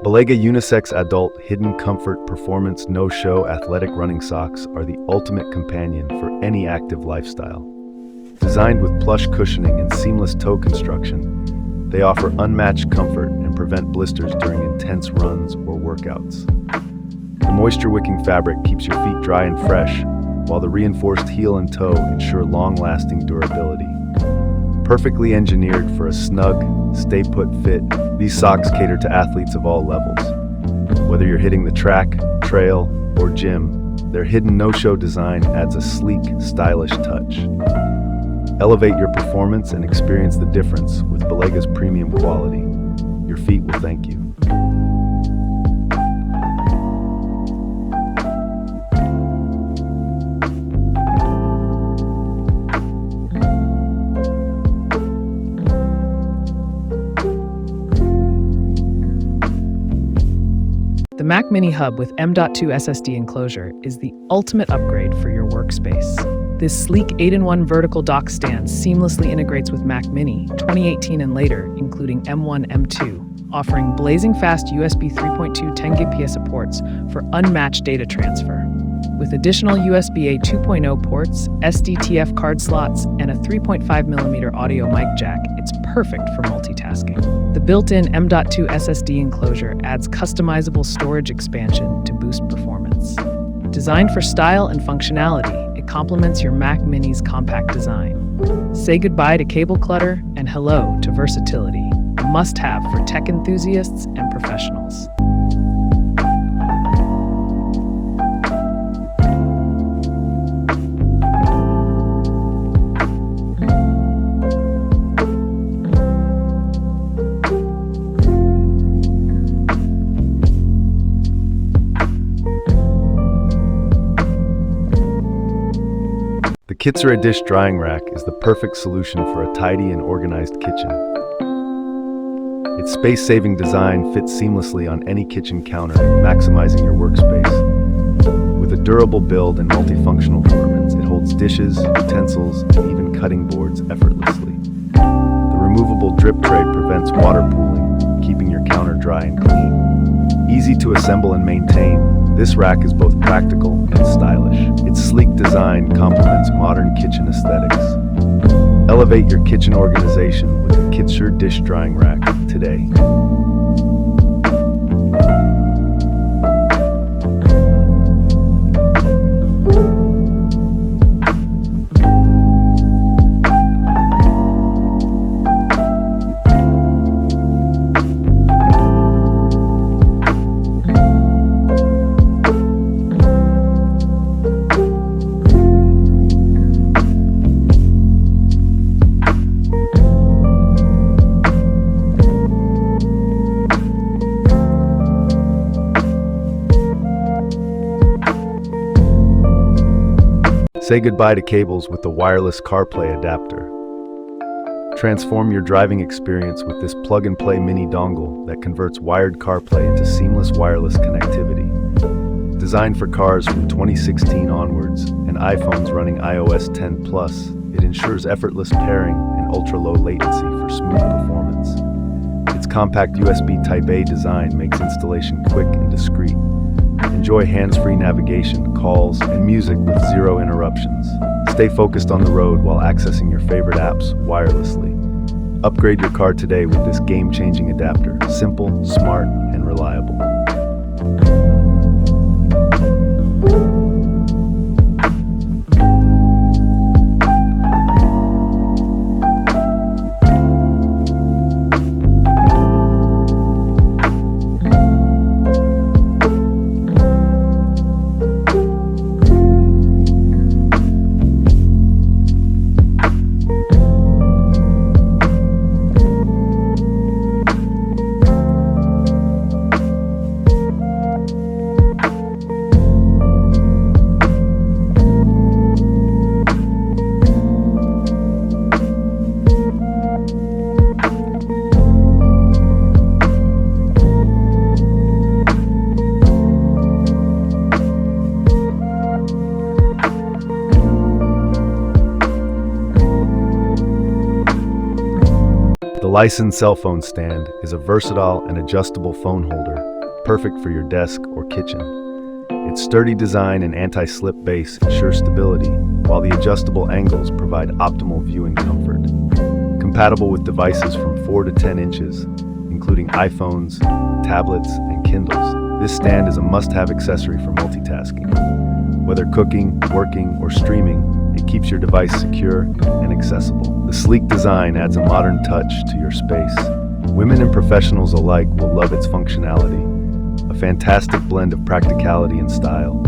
Belega Unisex Adult Hidden Comfort Performance No-Show Athletic Running Socks are the ultimate companion for any active lifestyle. Designed with plush cushioning and seamless toe construction, they offer unmatched comfort and prevent blisters during intense runs or workouts. The moisture-wicking fabric keeps your feet dry and fresh, while the reinforced heel and toe ensure long-lasting durability. Perfectly engineered for a snug, stay-put fit, these socks cater to athletes of all levels. Whether you're hitting the track, trail, or gym, their hidden no-show design adds a sleek, stylish touch. Elevate your performance and experience the difference with Belega's premium quality. Your feet will thank you. The Mac Mini Hub with M.2 SSD enclosure is the ultimate upgrade for your workspace. This sleek 8-in-1 vertical dock stand seamlessly integrates with Mac Mini 2018 and later, including M1, M2, offering blazing fast USB 3.2 10 Gbps ports for unmatched data transfer. With additional USB-A 2.0 ports, SDTF card slots, and a 3.5mm audio mic jack, it's perfect for multitasking. The built-in M.2 SSD enclosure adds customizable storage expansion to boost performance. Designed for style and functionality, it complements your Mac Mini's compact design. Say goodbye to cable clutter and hello to versatility, a must-have for tech enthusiasts and professionals. The Kitzer Dish Drying Rack is the perfect solution for a tidy and organized kitchen. Its space-saving design fits seamlessly on any kitchen counter, maximizing your workspace. With a durable build and multifunctional compartments, it holds dishes, utensils, and even cutting boards effortlessly. The removable drip tray prevents water pooling, keeping your counter dry and clean. Easy to assemble and maintain, this rack is both practical and stylish. Its sleek design complements modern kitchen aesthetics. Elevate your kitchen organization with the Kitzer Dish Drying Rack today. Say goodbye to cables with the wireless CarPlay adapter. Transform your driving experience with this plug-and-play mini dongle that converts wired CarPlay into seamless wireless connectivity. Designed for cars from 2016 onwards and iPhones running iOS 10 Plus, it ensures effortless pairing and ultra-low latency for smooth performance. Its compact USB Type-A design makes installation quick and discreet. Enjoy hands-free navigation, calls, and music with zero interruptions. Stay focused on the road while accessing your favorite apps wirelessly. Upgrade your car today with this game-changing adapter. Simple, smart, and reliable. The Lyson cell phone stand is a versatile and adjustable phone holder perfect for your desk or kitchen. Its sturdy design and anti-slip base ensure stability, while the adjustable angles provide optimal viewing comfort. Compatible with devices from 4 to 10 inches, including iPhones, tablets, and Kindles, this stand is a must-have accessory for multitasking. Whether cooking, working, or streaming, it keeps your device secure and accessible. The sleek design adds a modern touch to your space. Women and professionals alike will love its functionality, a fantastic blend of practicality and style.